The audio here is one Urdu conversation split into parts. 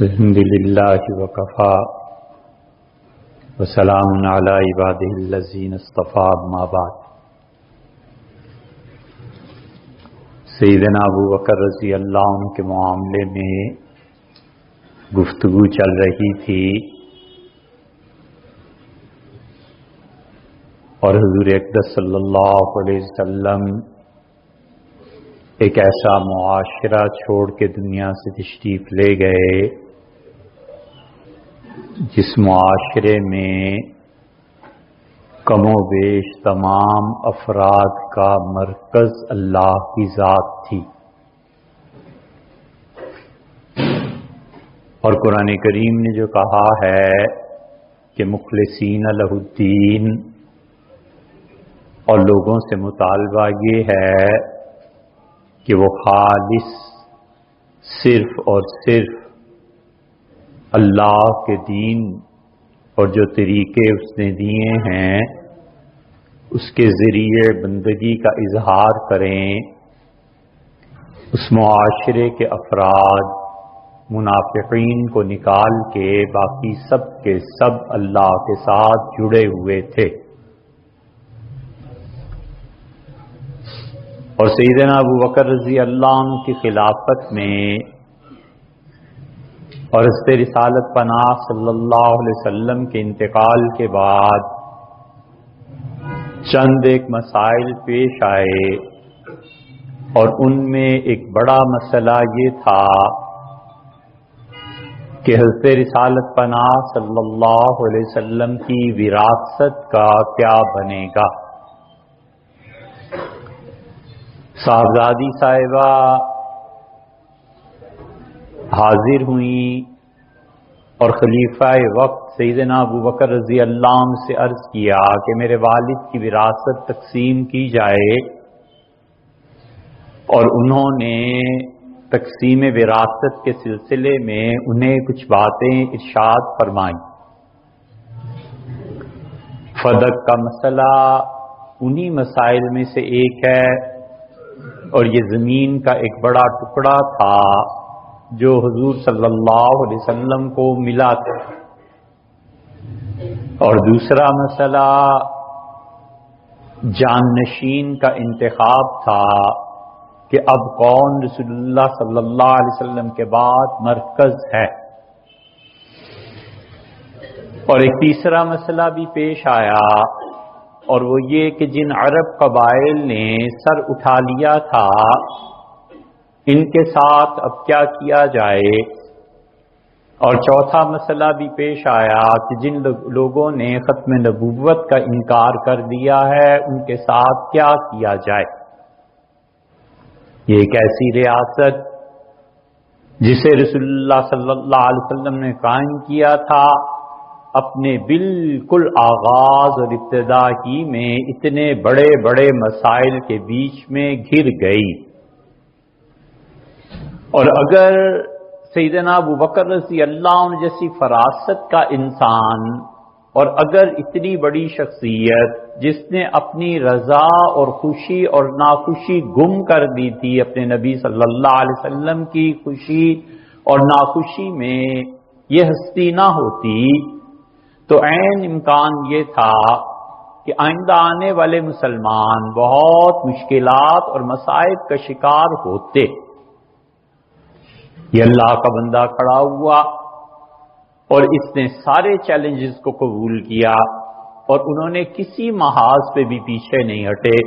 الحمدللہ وکفا وسلام علی عبادہ الذین اصطفی اما بعد۔ سیدنا ابو بکر رضی اللہ عنہ کے معاملے میں گفتگو چل رہی تھی اور حضور اقدس صلی اللہ علیہ وسلم ایک ایسا معاشرہ چھوڑ کے دنیا سے تشریف لے گئے جس معاشرے میں کم و بیش تمام افراد کا مرکز اللہ کی ذات تھی، اور قرآن کریم نے جو کہا ہے کہ مخلصین لہ الدین، اور لوگوں سے مطالبہ یہ ہے کہ وہ خالص صرف اور صرف اللہ کے دین اور جو طریقے اس نے دیے ہیں اس کے ذریعے بندگی کا اظہار کریں۔ اس معاشرے کے افراد منافقین کو نکال کے باقی سب کے سب اللہ کے ساتھ جڑے ہوئے تھے، اور سیدنا ابو بکر رضی اللہ عنہ کی خلافت میں اور حضرت رسالت پناہ صلی اللہ علیہ وسلم کے انتقال کے بعد چند ایک مسائل پیش آئے، اور ان میں ایک بڑا مسئلہ یہ تھا کہ حضرت رسالت پناہ صلی اللہ علیہ وسلم کی وراثت کا کیا بنے گا۔ صاحبزادی صاحبہ حاضر ہوئیں اور خلیفہ وقت سیدنا ابو بکر رضی اللہ عنہ سے عرض کیا کہ میرے والد کی وراثت تقسیم کی جائے، اور انہوں نے تقسیم وراثت کے سلسلے میں انہیں کچھ باتیں ارشاد فرمائیں۔ فدق کا مسئلہ انہی مسائل میں سے ایک ہے، اور یہ زمین کا ایک بڑا ٹکڑا تھا جو حضور صلی اللہ علیہ وسلم کو ملا تھا، اور دوسرا مسئلہ جانشین کا انتخاب تھا کہ اب کون رسول اللہ صلی اللہ علیہ وسلم کے بعد مرکز ہے، اور ایک تیسرا مسئلہ بھی پیش آیا، اور وہ یہ کہ جن عرب قبائل نے سر اٹھا لیا تھا ان کے ساتھ اب کیا کیا جائے، اور چوتھا مسئلہ بھی پیش آیا کہ جن لوگوں نے ختم نبوت کا انکار کر دیا ہے ان کے ساتھ کیا کیا جائے۔ یہ ایک ایسی ریاست جسے رسول اللہ صلی اللہ علیہ وسلم نے قائم کیا تھا، اپنے بالکل آغاز اور ابتدا ہی میں اتنے بڑے بڑے مسائل کے بیچ میں گھر گئی، اور اگر سیدنا ابو بکر رضی اللہ عنہ جیسی فراست کا انسان، اور اگر اتنی بڑی شخصیت جس نے اپنی رضا اور خوشی اور ناخوشی گم کر دی تھی، اپنے نبی صلی اللہ علیہ وسلم کی خوشی اور ناخوشی میں یہ ہستی نہ ہوتی، تو عین امکان یہ تھا کہ آئندہ آنے والے مسلمان بہت مشکلات اور مصائب کا شکار ہوتے۔ یہ اللہ کا بندہ کھڑا ہوا اور اس نے سارے چیلنجز کو قبول کیا، اور انہوں نے کسی محاذ پہ بھی پیچھے نہیں ہٹے۔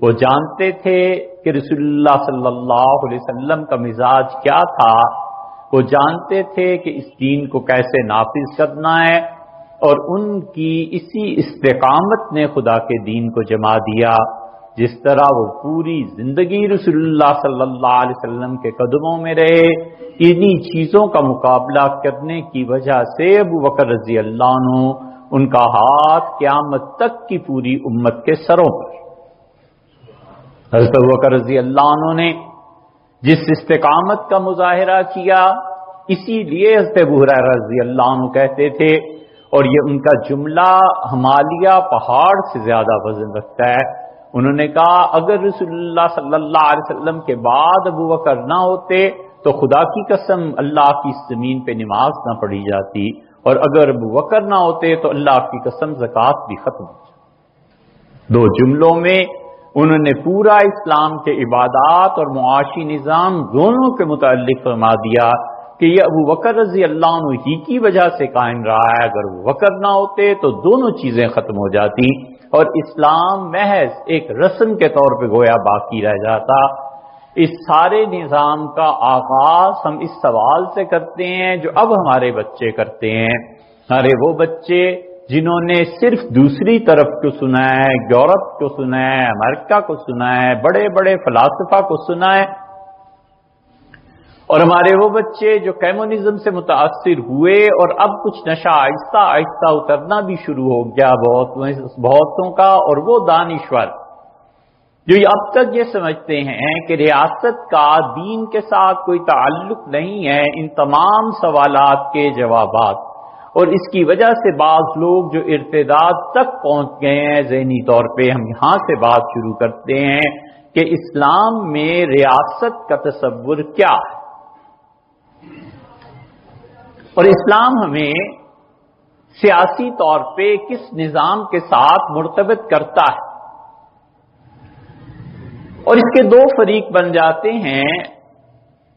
وہ جانتے تھے کہ رسول اللہ صلی اللہ علیہ وسلم کا مزاج کیا تھا، وہ جانتے تھے کہ اس دین کو کیسے نافذ کرنا ہے، اور ان کی اسی استقامت نے خدا کے دین کو جما دیا۔ جس طرح وہ پوری زندگی رسول اللہ صلی اللہ علیہ وسلم کے قدموں میں رہے، انہی چیزوں کا مقابلہ کرنے کی وجہ سے ابو بکر رضی اللہ عنہ ان کا ہاتھ قیامت تک کی پوری امت کے سروں پر۔ حضرت ابو بکر رضی اللہ عنہ نے جس استقامت کا مظاہرہ کیا، اسی لیے حضرت ابو ہریرہ رضی اللہ عنہ کہتے تھے، اور یہ ان کا جملہ ہمالیہ پہاڑ سے زیادہ وزن رکھتا ہے، انہوں نے کہا اگر رسول اللہ صلی اللہ علیہ وسلم کے بعد ابو بکر نہ ہوتے تو خدا کی قسم اللہ کی زمین پہ نماز نہ پڑھی جاتی، اور اگر ابو بکر نہ ہوتے تو اللہ کی قسم زکوٰۃ بھی ختم ہو جاتی۔ دو جملوں میں انہوں نے پورا اسلام کے عبادات اور معاشی نظام دونوں کے متعلق فرما دیا کہ یہ ابو بکر رضی اللہ عنہ ہی کی وجہ سے قائم رہا ہے، اگر ابو بکر نہ ہوتے تو دونوں چیزیں ختم ہو جاتی اور اسلام محض ایک رسم کے طور پہ گویا باقی رہ جاتا۔ اس سارے نظام کا آغاز ہم اس سوال سے کرتے ہیں جو اب ہمارے بچے کرتے ہیں، ہمارے وہ بچے جنہوں نے صرف دوسری طرف کو سنا ہے، یورپ کو سنا ہے، امریکہ کو سنا ہے، بڑے بڑے فلاسفہ کو سنا ہے، اور ہمارے وہ بچے جو کمیونزم سے متاثر ہوئے اور اب کچھ نشہ آہستہ آہستہ اترنا بھی شروع ہو گیا بہتوں کا، اور وہ دانشور جو اب تک یہ سمجھتے ہیں کہ ریاست کا دین کے ساتھ کوئی تعلق نہیں ہے، ان تمام سوالات کے جوابات، اور اس کی وجہ سے بعض لوگ جو ارتداد تک پہنچ گئے ہیں ذہنی طور پہ، ہم یہاں سے بات شروع کرتے ہیں کہ اسلام میں ریاست کا تصور کیا ہے، اور اسلام ہمیں سیاسی طور پہ کس نظام کے ساتھ مرتبط کرتا ہے۔ اور اس کے دو فریق بن جاتے ہیں،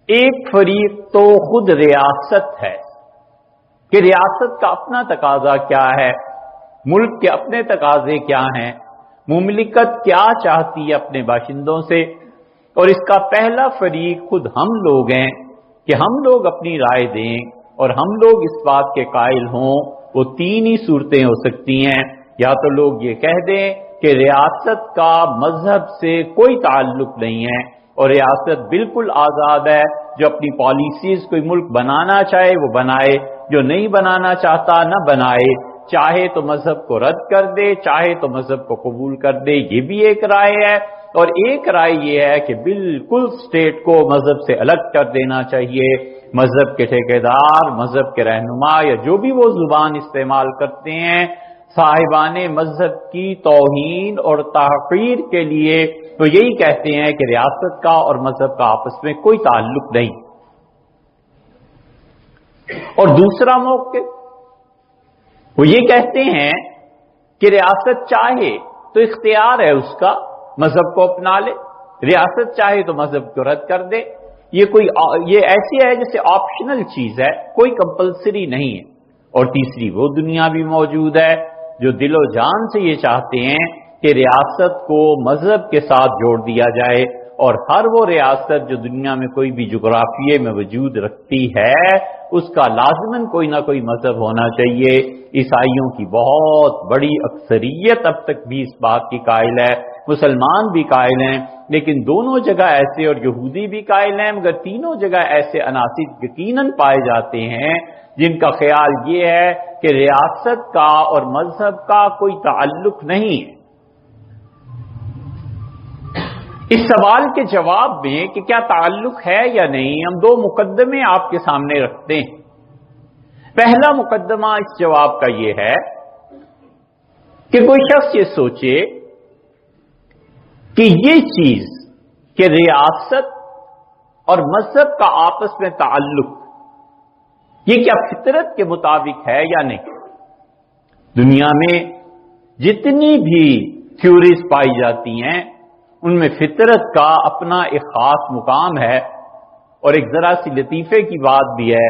ایک فریق تو خود ریاست ہے کہ ریاست کا اپنا تقاضا کیا ہے، ملک کے اپنے تقاضے کیا ہیں، مملکت کیا چاہتی ہے اپنے باشندوں سے، اور اس کا پہلا فریق خود ہم لوگ ہیں کہ ہم لوگ اپنی رائے دیں اور ہم لوگ اس بات کے قائل ہوں۔ وہ تین ہی صورتیں ہو سکتی ہیں، یا تو لوگ یہ کہہ دیں کہ ریاست کا مذہب سے کوئی تعلق نہیں ہے اور ریاست بالکل آزاد ہے، جو اپنی پالیسیز کوئی ملک بنانا چاہے وہ بنائے، جو نہیں بنانا چاہتا نہ بنائے، چاہے تو مذہب کو رد کر دے چاہے تو مذہب کو قبول کر دے، یہ بھی ایک رائے ہے۔ اور ایک رائے یہ ہے کہ بالکل اسٹیٹ کو مذہب سے الگ کر دینا چاہیے، مذہب کے ٹھیکیدار، مذہب کے رہنما یا جو بھی وہ زبان استعمال کرتے ہیں، صاحبان مذہب کی توہین اور تحقیر کے لیے تو یہی کہتے ہیں کہ ریاست کا اور مذہب کا آپس میں کوئی تعلق نہیں۔ اور دوسرا موقف وہ یہ کہتے ہیں کہ ریاست چاہے تو اختیار ہے اس کا، مذہب کو اپنا لے، ریاست چاہے تو مذہب کو رد کر دے، یہ ایسی ہے جیسے آپشنل چیز ہے، کوئی کمپلسری نہیں ہے۔ اور تیسری وہ دنیا بھی موجود ہے جو دل و جان سے یہ چاہتے ہیں کہ ریاست کو مذہب کے ساتھ جوڑ دیا جائے، اور ہر وہ ریاست جو دنیا میں کوئی بھی جغرافیے میں وجود رکھتی ہے اس کا لازماً کوئی نہ کوئی مذہب ہونا چاہیے۔ عیسائیوں کی بہت بڑی اکثریت اب تک بھی اس بات کی قائل ہے، مسلمان بھی قائل ہیں، لیکن دونوں جگہ ایسے اور یہودی بھی قائل ہیں، مگر تینوں جگہ ایسے عناصر یقیناً پائے جاتے ہیں جن کا خیال یہ ہے کہ ریاست کا اور مذہب کا کوئی تعلق نہیں ہے۔ اس سوال کے جواب میں کہ کیا تعلق ہے یا نہیں، ہم دو مقدمے آپ کے سامنے رکھتے ہیں۔ پہلا مقدمہ اس جواب کا یہ ہے کہ کوئی شخص یہ سوچے کہ یہ چیز کہ ریاست اور مذہب کا آپس میں تعلق یہ کیا فطرت کے مطابق ہے یا نہیں۔ دنیا میں جتنی بھی تھیوریز پائی جاتی ہیں ان میں فطرت کا اپنا ایک خاص مقام ہے، اور ایک ذرا سی لطیفے کی بات بھی ہے،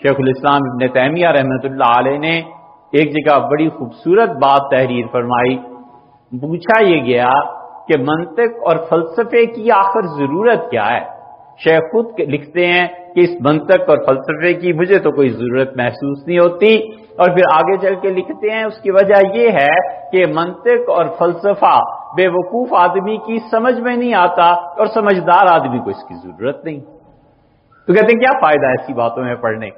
شیخ الاسلام ابن تیمیہ رحمۃ اللہ علیہ نے ایک جگہ بڑی خوبصورت بات تحریر فرمائی۔ پوچھا یہ گیا کہ منطق اور فلسفے کی آخر ضرورت کیا ہے؟ شیخ خود لکھتے ہیں کہ اس منطق اور فلسفے کی مجھے تو کوئی ضرورت محسوس نہیں ہوتی، اور پھر آگے چل کے لکھتے ہیں اس کی وجہ یہ ہے کہ منطق اور فلسفہ بے وقوف آدمی کی سمجھ میں نہیں آتا اور سمجھدار آدمی کو اس کی ضرورت نہیں۔ تو کہتے ہیں کیا فائدہ ایسی باتوں میں پڑھنے۔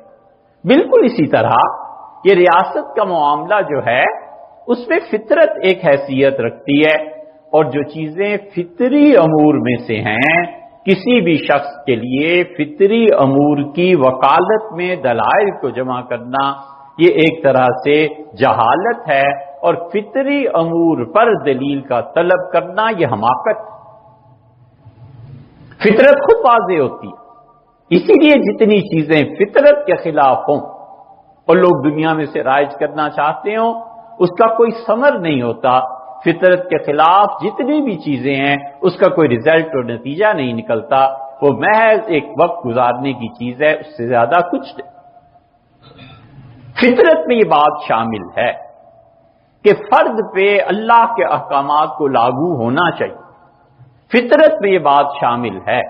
بالکل اسی طرح یہ ریاست کا معاملہ جو ہے اس میں فطرت ایک حیثیت رکھتی ہے، اور جو چیزیں فطری امور میں سے ہیں کسی بھی شخص کے لیے فطری امور کی وکالت میں دلائل کو جمع کرنا یہ ایک طرح سے جہالت ہے، اور فطری امور پر دلیل کا طلب کرنا یہ حماقت ہے۔ فطرت خود واضح ہوتی ہے اسی لیے جتنی چیزیں فطرت کے خلاف ہوں اور لوگ دنیا میں سے رائج کرنا چاہتے ہوں، اس کا کوئی ثمر نہیں ہوتا۔ فطرت کے خلاف جتنی بھی چیزیں ہیں اس کا کوئی رزلٹ اور نتیجہ نہیں نکلتا، وہ محض ایک وقت گزارنے کی چیز ہے، اس سے زیادہ کچھ نہیں۔ فطرت میں یہ بات شامل ہے کہ فرد پہ اللہ کے احکامات کو لاگو ہونا چاہیے۔ فطرت میں یہ بات شامل ہے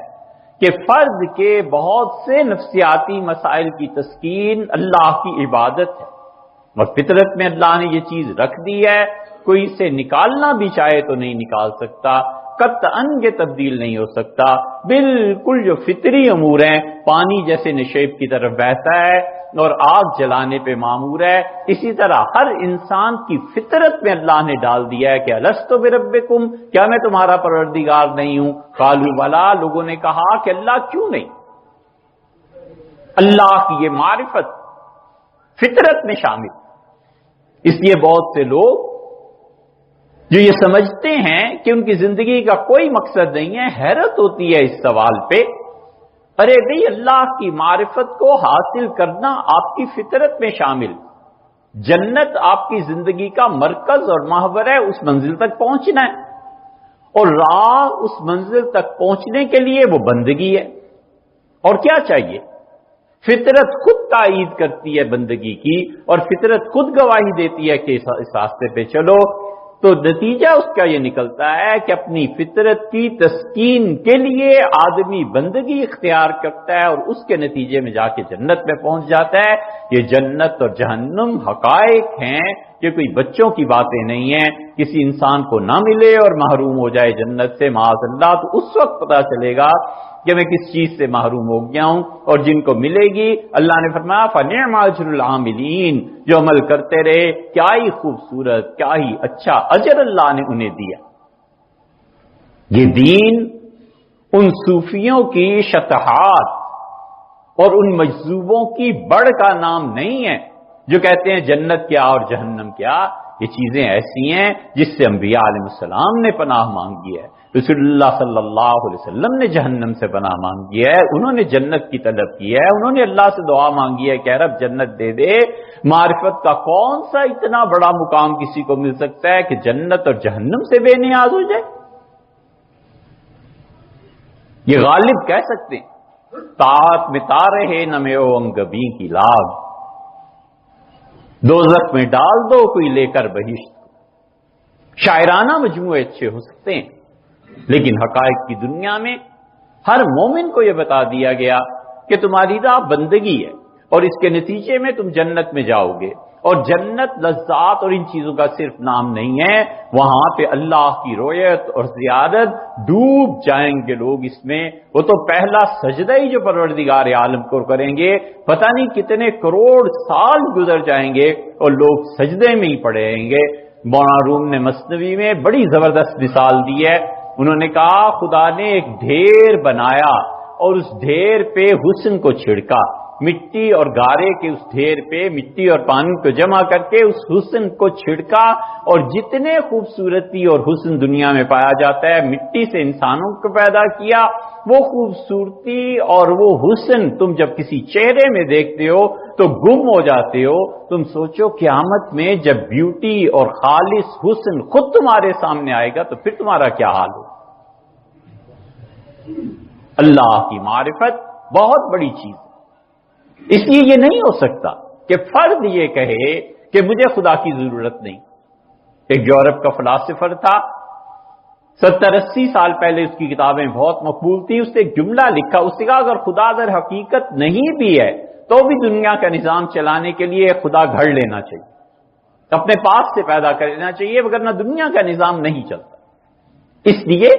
کہ فرد کے بہت سے نفسیاتی مسائل کی تسکین اللہ کی عبادت ہے، اور فطرت میں اللہ نے یہ چیز رکھ دی ہے، کوئی اسے نکالنا بھی چاہے تو نہیں نکال سکتا، قطعاً یہ تبدیل نہیں ہو سکتا۔ بالکل جو فطری امور ہیں، پانی جیسے نشیب کی طرف بہتا ہے اور آگ جلانے پہ مامور ہے، اسی طرح ہر انسان کی فطرت میں اللہ نے ڈال دیا ہے کہ الست بربکم، کیا میں تمہارا پروردگار نہیں ہوں؟ قالوا بلی، لوگوں نے کہا کہ اللہ کیوں نہیں؟ اللہ کی یہ معرفت فطرت میں شامل، اس لیے بہت سے لوگ جو یہ سمجھتے ہیں کہ ان کی زندگی کا کوئی مقصد نہیں ہے، حیرت ہوتی ہے اس سوال پہ۔ ارے بھئی، اللہ کی معرفت کو حاصل کرنا آپ کی فطرت میں شامل، جنت آپ کی زندگی کا مرکز اور محور ہے، اس منزل تک پہنچنا ہے، اور راہ اس منزل تک پہنچنے کے لیے وہ بندگی ہے۔ اور کیا چاہیے؟ فطرت خود تائید کرتی ہے بندگی کی، اور فطرت خود گواہی دیتی ہے کہ اس راستے پہ چلو، تو نتیجہ اس کا یہ نکلتا ہے کہ اپنی فطرت کی تسکین کے لیے آدمی بندگی اختیار کرتا ہے، اور اس کے نتیجے میں جا کے جنت میں پہنچ جاتا ہے۔ یہ جنت اور جہنم حقائق ہیں، یہ کوئی بچوں کی باتیں نہیں ہیں۔ کسی انسان کو نہ ملے اور محروم ہو جائے جنت سے معاذ اللہ، تو اس وقت پتہ چلے گا کہ میں کس چیز سے محروم ہو گیا ہوں، اور جن کو ملے گی اللہ نے فرمایا فَنِعْمَ أَجْرُ الْعَامِلِينَ، جو عمل کرتے رہے، کیا ہی خوبصورت، کیا ہی اچھا اجر اللہ نے انہیں دیا۔ یہ دین ان صوفیوں کی شطحات اور ان مجذوبوں کی بڑھ کا نام نہیں ہے جو کہتے ہیں جنت کیا اور جہنم کیا۔ یہ چیزیں ایسی ہیں جس سے انبیاء علیہ السلام نے پناہ مانگی ہے، رسول اللہ صلی اللہ علیہ وسلم نے جہنم سے پناہ مانگی ہے، انہوں نے جنت کی طلب کی ہے، انہوں نے اللہ سے دعا مانگی ہے کہ رب جنت دے دے۔ معرفت کا کون سا اتنا بڑا مقام کسی کو مل سکتا ہے کہ جنت اور جہنم سے بے نیاز ہو جائے؟ یہ غالب کہہ سکتے ہیں طاعت میں تارے ہے نہ میں او انگبی کی لاگ، دوزخ میں ڈال دو کوئی لے کر بہشت۔ شاعرانہ مجموعے اچھے ہو سکتے ہیں، لیکن حقائق کی دنیا میں ہر مومن کو یہ بتا دیا گیا کہ تمہاری راہ بندگی ہے، اور اس کے نتیجے میں تم جنت میں جاؤ گے، اور جنت لذات اور ان چیزوں کا صرف نام نہیں ہے، وہاں پہ اللہ کی رویت اور زیادت، ڈوب جائیں گے لوگ اس میں۔ وہ تو پہلا سجدہ ہی جو پروردگار عالم کو کریں گے، پتہ نہیں کتنے کروڑ سال گزر جائیں گے اور لوگ سجدے میں ہی پڑے رہیں گے۔ مولانا روم نے مثنوی میں بڑی زبردست مثال دی ہے، انہوں نے کہا خدا نے ایک ڈھیر بنایا اور اس ڈھیر پہ حسن کو چھڑکا، مٹی اور گارے کے اس ڈھیر پہ مٹی اور پانی کو جمع کر کے اس حسن کو چھڑکا، اور جتنے خوبصورتی اور حسن دنیا میں پایا جاتا ہے مٹی سے انسانوں کو پیدا کیا، وہ خوبصورتی اور وہ حسن تم جب کسی چہرے میں دیکھتے ہو تو گم ہو جاتے ہو۔ تم سوچو قیامت میں جب بیوٹی اور خالص حسن خود تمہارے سامنے آئے گا تو پھر تمہارا کیا حال ہو؟ اللہ کی معرفت بہت بڑی چیز ہے، اس لیے یہ نہیں ہو سکتا کہ فرد یہ کہے کہ مجھے خدا کی ضرورت نہیں۔ ایک یورپ کا فلاسفر تھا، 70-80 سال پہلے اس کی کتابیں بہت مقبول تھی، اس نے ایک جملہ لکھا، اس نے کہا اگر خدا در حقیقت نہیں بھی ہے تو بھی دنیا کا نظام چلانے کے لیے خدا گھڑ لینا چاہیے، اپنے پاس سے پیدا کر لینا چاہیے، وگرنہ دنیا کا نظام نہیں چلتا۔ اس لیے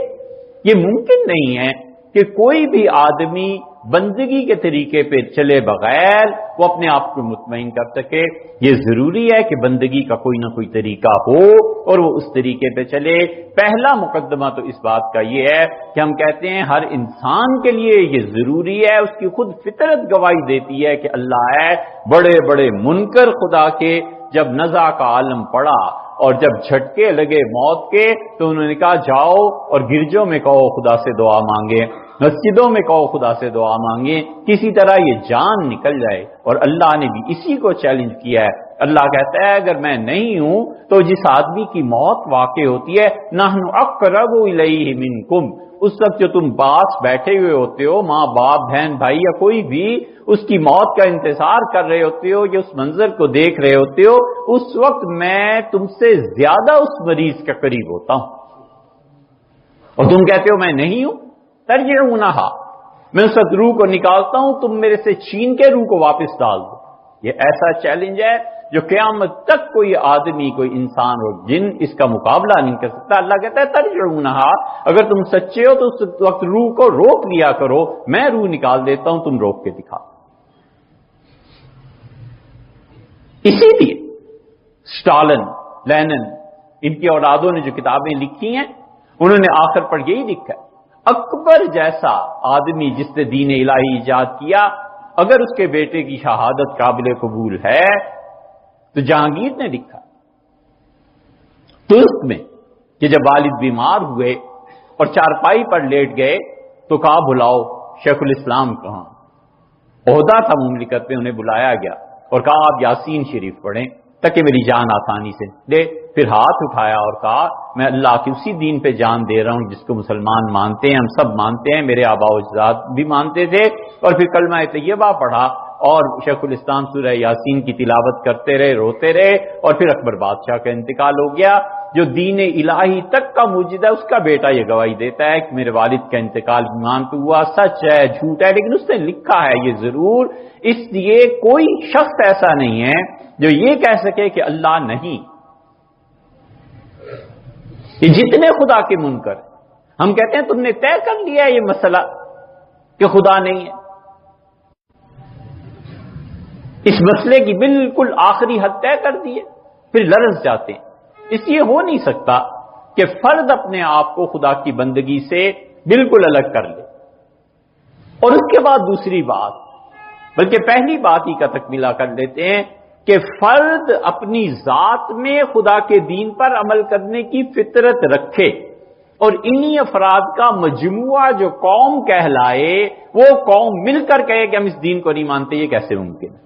یہ ممکن نہیں ہے کہ کوئی بھی آدمی بندگی کے طریقے پہ چلے بغیر وہ اپنے آپ کو مطمئن کر سکے۔ یہ ضروری ہے کہ بندگی کا کوئی نہ کوئی طریقہ ہو اور وہ اس طریقے پہ چلے۔ پہلا مقدمہ تو اس بات کا یہ ہے کہ ہم کہتے ہیں ہر انسان کے لیے یہ ضروری ہے، اس کی خود فطرت گواہی دیتی ہے کہ اللہ ہے۔ بڑے بڑے منکر خدا کے جب نزع کا عالم پڑا اور جب جھٹکے لگے موت کے تو انہوں نے کہا جاؤ اور گرجوں میں کہو خدا سے دعا مانگے۔ مسجدوں میں کہو خدا سے دعا مانگیں، کسی طرح یہ جان نکل جائے۔ اور اللہ نے بھی اسی کو چیلنج کیا ہے۔ اللہ کہتا ہے اگر میں نہیں ہوں تو جس آدمی کی موت واقع ہوتی ہے، نحن اقرب الیہ منکم، اس وقت جو تم پاس بیٹھے ہوئے ہوتے ہو، ماں باپ بہن بھائی یا کوئی بھی اس کی موت کا انتظار کر رہے ہوتے ہو یا اس منظر کو دیکھ رہے ہوتے ہو، اس وقت میں تم سے زیادہ اس مریض کے قریب ہوتا ہوں، اور تم کہتے ہو میں نہیں ہوں۔ ترجعونہا، میں اس وقت روح کو نکالتا ہوں، تم میرے سے چھین کے روح کو واپس ڈال دو۔ یہ ایسا چیلنج ہے جو قیامت تک کوئی آدمی، کوئی انسان اور جن اس کا مقابلہ نہیں کر سکتا۔ اللہ کہتا ہے ترجعونہا، اگر تم سچے ہو تو اس وقت روح کو روک لیا کرو، میں روح نکال دیتا ہوں، تم روک کے دکھا۔ اسی لیے اسٹالن، لینن، ان کی اولادوں نے جو کتابیں لکھی ہیں انہوں نے آخر پر یہی لکھا ہے، اکبر جیسا آدمی جس نے دین الہی ایجاد کیا، اگر اس کے بیٹے کی شہادت قابل قبول ہے تو جہانگیر نے لکھا ترک میں کہ جب والد بیمار ہوئے اور چارپائی پر لیٹ گئے تو کہا بلاؤ شیخ الاسلام کہاں؟ عہدہ تھا مملکت میں، انہیں بلایا گیا اور کہا آپ یاسین شریف پڑھیں تاکہ میری جان آسانی سے دے۔ پھر ہاتھ اٹھایا اور کہا میں اللہ کی اسی دین پہ جان دے رہا ہوں جس کو مسلمان مانتے ہیں، ہم سب مانتے ہیں، میرے آباء و اجداد بھی مانتے تھے۔ اور پھر کلمہ طیبہ پڑھا اور شیخ الاسلام سورہ یاسین کی تلاوت کرتے رہے، روتے رہے، اور پھر اکبر بادشاہ کا انتقال ہو گیا۔ جو دین الہی تک کا موجد ہے اس کا بیٹا یہ گواہی دیتا ہے کہ میرے والد کا انتقال ایمان پہ ہوا، سچ ہے جھوٹ ہے، لیکن اس نے لکھا ہے یہ ضرور۔ اس لیے کوئی شخص ایسا نہیں ہے جو یہ کہہ سکے کہ اللہ نہیں۔ یہ جتنے خدا کے منکر، ہم کہتے ہیں تم نے طے کر لیا یہ مسئلہ کہ خدا نہیں ہے، اس مسئلے کی بالکل آخری حد طے کر دی ہے، پھر لرز جاتے ہیں۔ اس لیے ہو نہیں سکتا کہ فرد اپنے آپ کو خدا کی بندگی سے بالکل الگ کر لے۔ اور اس کے بعد دوسری بات، بلکہ پہلی بات ہی کا تکملہ کر لیتے ہیں کہ فرد اپنی ذات میں خدا کے دین پر عمل کرنے کی فطرت رکھے، اور انہی افراد کا مجموعہ جو قوم کہلائے، وہ قوم مل کر کہے کہ ہم اس دین کو نہیں مانتے، یہ کیسے ممکن ہے؟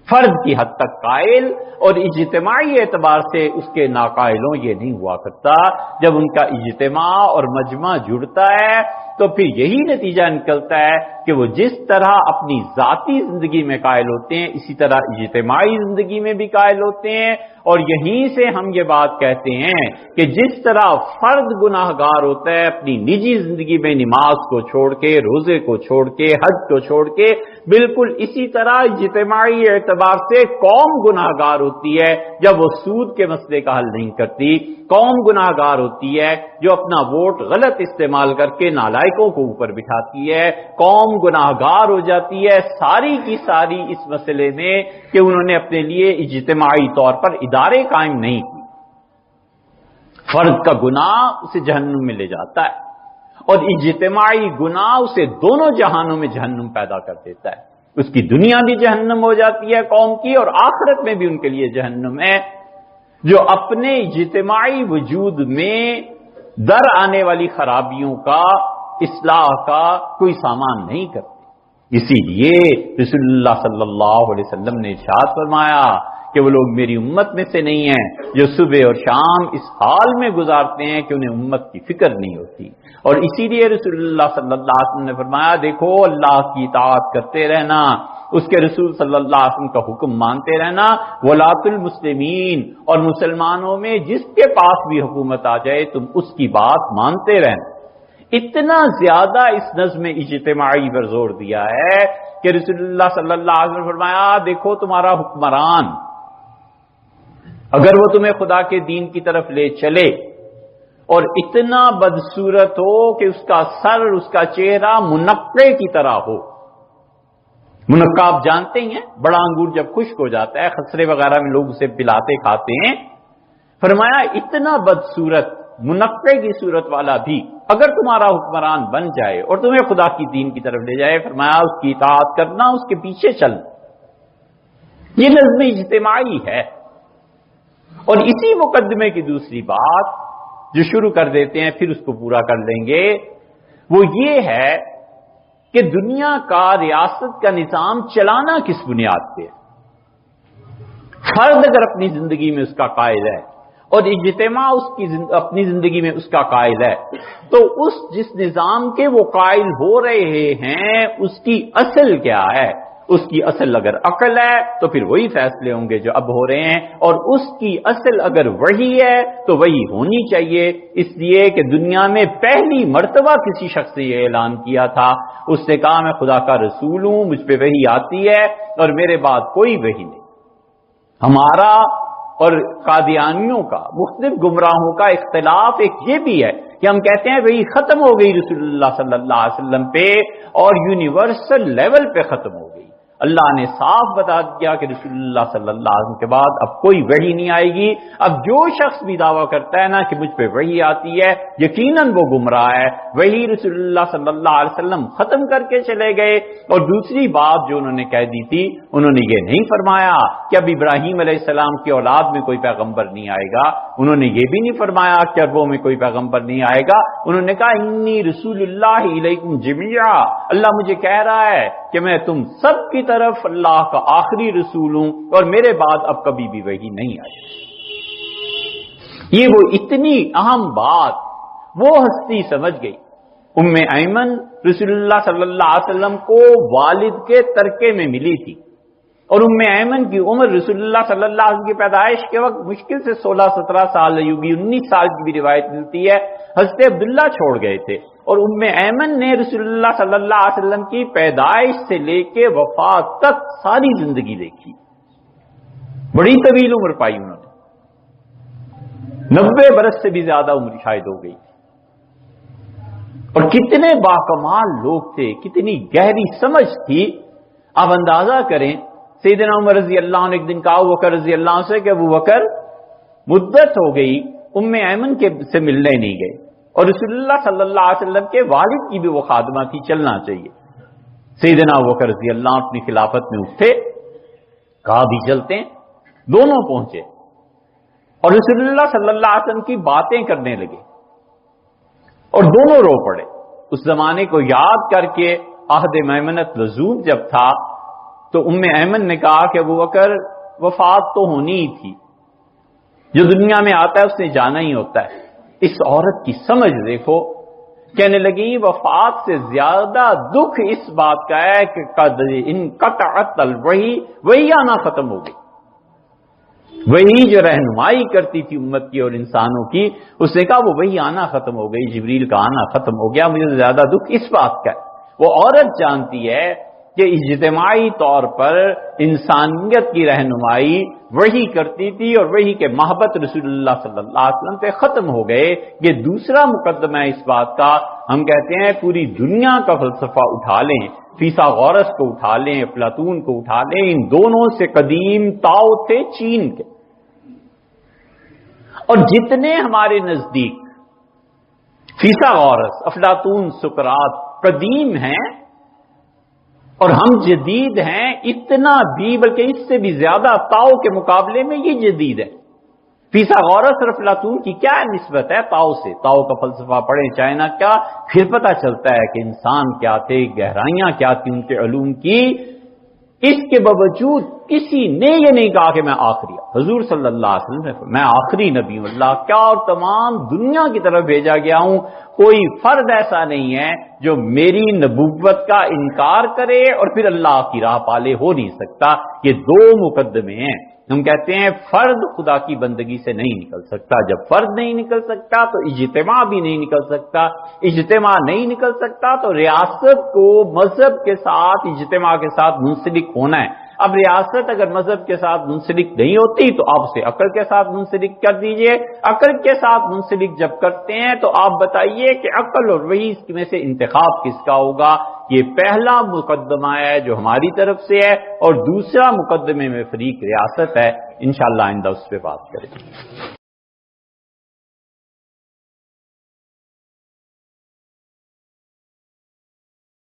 فرد کی حد تک قائل، اور اجتماعی اعتبار سے اس کے ناقائلوں یہ نہیں ہوا کرتا۔ جب ان کا اجتماع اور مجمع جڑتا ہے تو پھر یہی نتیجہ نکلتا ہے کہ وہ جس طرح اپنی ذاتی زندگی میں قائل ہوتے ہیں اسی طرح اجتماعی زندگی میں بھی قائل ہوتے ہیں۔ اور یہیں سے ہم یہ بات کہتے ہیں کہ جس طرح فرد گناہ گار ہوتا ہے اپنی نجی زندگی میں نماز کو چھوڑ کے، روزے کو چھوڑ کے، حج کو چھوڑ کے، بالکل اسی طرح اجتماعی اعتبار سے قوم گناہ گار ہوتی ہے جب وہ سود کے مسئلے کا حل نہیں کرتی۔ قوم گناہ گار ہوتی ہے جو اپنا ووٹ غلط استعمال کر کے نالائقوں کو اوپر بٹھاتی ہے۔ قوم گناہ گار ہو جاتی ہے ساری کی ساری اس مسئلے میں کہ انہوں نے اپنے لیے اجتماعی طور پر ادارے قائم نہیں کی۔ فرد کا گناہ اسے جہنم میں لے جاتا ہے، اور اجتماعی گناہ اسے دونوں جہانوں میں جہنم پیدا کر دیتا ہے۔ اس کی دنیا بھی جہنم ہو جاتی ہے قوم کی، اور آخرت میں بھی ان کے لیے جہنم ہے، جو اپنے اجتماعی وجود میں در آنے والی خرابیوں کا اصلاح کا کوئی سامان نہیں کرتے۔ اسی لیے رسول اللہ صلی اللہ علیہ وسلم نے ارشاد فرمایا کہ وہ لوگ میری امت میں سے نہیں ہیں جو صبح اور شام اس حال میں گزارتے ہیں کہ انہیں امت کی فکر نہیں ہوتی۔ اور اسی لیے رسول اللہ صلی اللہ علیہ وسلم نے فرمایا دیکھو اللہ کی اطاعت کرتے رہنا، اس کے رسول صلی اللہ علیہ وسلم کا حکم مانتے رہنا، ولاۃ المسلمین، اور مسلمانوں میں جس کے پاس بھی حکومت آ جائے تم اس کی بات مانتے رہنا۔ اتنا زیادہ اس نظم اجتماعی پر زور دیا ہے کہ رسول اللہ صلی اللہ علیہ وسلم نے فرمایا دیکھو تمہارا حکمران اگر وہ تمہیں خدا کے دین کی طرف لے چلے اور اتنا بدصورت ہو کہ اس کا سر، اس کا چہرہ منقے کی طرح ہو، منقہ آپ جانتے ہی ہیں، بڑا انگور جب خشک ہو جاتا ہے خسرے وغیرہ میں لوگ اسے پلاتے کھاتے ہیں، فرمایا اتنا بدصورت منقے کی صورت والا بھی اگر تمہارا حکمران بن جائے اور تمہیں خدا کی دین کی طرف لے جائے، فرمایا اس کی اطاعت کرنا، اس کے پیچھے چلنا۔ یہ نظم اجتماعی ہے۔ اور اسی مقدمے کی دوسری بات جو شروع کر دیتے ہیں پھر اس کو پورا کر لیں گے، وہ یہ ہے کہ دنیا کا ریاست کا نظام چلانا کس بنیاد پہ ہے۔ فرد اگر اپنی زندگی میں اس کا قائل ہے اور اجتماع اس کی اپنی زندگی میں اس کا قائل ہے، تو اس جس نظام کے وہ قائل ہو رہے ہیں اس کی اصل کیا ہے؟ اس کی اصل اگر عقل ہے تو پھر وہی فیصلے ہوں گے جو اب ہو رہے ہیں، اور اس کی اصل اگر وہی ہے تو وہی ہونی چاہیے، اس لیے کہ دنیا میں پہلی مرتبہ کسی شخص نے یہ اعلان کیا تھا، اس نے کہا میں خدا کا رسول ہوں، مجھ پہ وحی آتی ہے اور میرے بعد کوئی وحی نہیں۔ ہمارا اور قادیانیوں کا، مختلف گمراہوں کا اختلاف ایک یہ بھی ہے کہ ہم کہتے ہیں وہی ختم ہو گئی رسول اللہ صلی اللہ علیہ وسلم پہ اور یونیورسل لیول پہ ختم ہو گئی۔ اللہ نے صاف بتا دیا کہ رسول اللہ صلی اللہ علیہ وسلم کے بعد اب کوئی وحی نہیں آئے گی۔ اب جو شخص بھی دعویٰ کرتا ہے نا کہ مجھ پہ وحی آتی ہے، یقیناً وہ گمراہ ہے۔ وہی رسول اللہ صلی اللہ علیہ وسلم ختم کر کے چلے گئے۔ اور دوسری بات جو انہوں نے کہہ دی تھی، انہوں نے یہ نہیں فرمایا کہ اب ابراہیم علیہ السلام کی اولاد میں کوئی پیغمبر نہیں آئے گا، انہوں نے یہ بھی نہیں فرمایا کہ اربوں میں کوئی پیغمبر نہیں آئے گا، انہوں نے کہا انی رسول اللہ الیکم جمیعا، اللہ مجھے کہہ رہا ہے کہ میں تم سب کی طرف اللہ کا آخری رسول ہوں اور میرے بعد اب کبھی بھی وحی نہیں آئی۔ یہ وہ اتنی اہم بات وہ ہستی سمجھ گئی۔ ام ایمن رسول اللہ صلی اللہ علیہ وسلم کو والد کے ترکے میں ملی تھی، اور ام ایمن کی عمر رسول اللہ صلی اللہ علیہ وسلم کی پیدائش کے وقت مشکل سے 16-17 سال رہی ہوگی، 19 سال کی بھی روایت ملتی ہے۔ حضرت عبداللہ چھوڑ گئے تھے، اور ام ایمن نے رسول اللہ صلی اللہ علیہ وسلم کی پیدائش سے لے کے وفات تک ساری زندگی دیکھی، بڑی طویل عمر پائی انہوں نے، 90 برس سے بھی زیادہ عمر شاید ہو گئی، اور کتنے باکمال لوگ تھے، کتنی گہری سمجھ تھی۔ آپ اندازہ کریں، سیدنا عمر رضی اللہ عنہ ایک دن کہا ابو بکر رضی اللہ عنہ سے کہ ابو بکر مدت ہو گئی ام ایمن سے ملنے نہیں گئے، اور رسول اللہ صلی اللہ علیہ وسلم کے والد کی بھی وہ خادمہ تھی، چلنا چاہیے۔ سیدنا ابو بکر رضی اللہ عنہ اپنی خلافت میں اٹھے، کہا بھی چلتے ہیں، دونوں پہنچے اور رسول اللہ صلی اللہ علیہ وسلم کی باتیں کرنے لگے، اور دونوں رو پڑے۔ اس زمانے کو یاد کر کے عہد میمنت لزوم جب تھا تو ام ایمن نے کہا کہ ابو بکر وفات تو ہونی ہی تھی، جو دنیا میں آتا ہے اس نے جانا ہی ہوتا ہے۔ اس عورت کی سمجھ دیکھو، کہنے لگی وفات سے زیادہ دکھ اس بات کا ہے کہ قد انقطعت الوحی، وہی آنا ختم ہو گئی، وہی جو رہنمائی کرتی تھی امت کی اور انسانوں کی، اس نے کہا وہ وہی آنا ختم ہو گئی، جبریل کا آنا ختم ہو گیا، مجھے زیادہ دکھ اس بات کا ہے۔ وہ عورت جانتی ہے کہ اجتماعی طور پر انسانیت کی رہنمائی وہی کرتی تھی، اور وہی کے محبت رسول اللہ صلی اللہ علیہ وسلم پہ ختم ہو گئے۔ یہ دوسرا مقدمہ ہے اس بات کا۔ ہم کہتے ہیں پوری دنیا کا فلسفہ اٹھا لیں، فیثاغورس کو اٹھا لیں، افلاطون کو اٹھا لیں، ان دونوں سے قدیم تاؤ تھے چین کے، اور جتنے ہمارے نزدیک فیثاغورس، افلاطون، سقراط قدیم ہیں اور ہم جدید ہیں، اتنا بھی بلکہ اس سے بھی زیادہ تاؤ کے مقابلے میں یہ جدید ہے۔ فیثاغورس اور افلاطون کی کیا نسبت ہے تاؤ سے؟ تاؤ کا فلسفہ پڑھیں چائنا کا، پھر پتہ چلتا ہے کہ انسان کیا تھے، گہرائیاں کیا تھی ان کے علوم کی۔ اس کے باوجود کسی نے یہ نہیں کہا کہ میں آخری ہوں۔ حضور صلی اللہ علیہ وسلم نے میں آخری نبی ہوں اللہ کیا اور تمام دنیا کی طرف بھیجا گیا ہوں، کوئی فرد ایسا نہیں ہے جو میری نبوت کا انکار کرے اور پھر اللہ کی راہ پالے، ہو نہیں سکتا۔ یہ دو مقدمے ہیں۔ ہم کہتے ہیں فرد خدا کی بندگی سے نہیں نکل سکتا، جب فرد نہیں نکل سکتا تو اجتماع بھی نہیں نکل سکتا، اجتماع نہیں نکل سکتا تو ریاست کو مذہب کے ساتھ، اجتماع کے ساتھ منسلک ہونا ہے۔ اب ریاست اگر مذہب کے ساتھ منسلک نہیں ہوتی تو آپ اسے عقل کے ساتھ منسلک کر دیجئے، عقل کے ساتھ منسلک جب کرتے ہیں تو آپ بتائیے کہ عقل اور وحی میں سے انتخاب کس کا ہوگا۔ یہ پہلا مقدمہ ہے جو ہماری طرف سے ہے، اور دوسرا مقدمے میں فریق ریاست ہے۔ انشاءاللہ آئندہ اس پہ بات کریں گے۔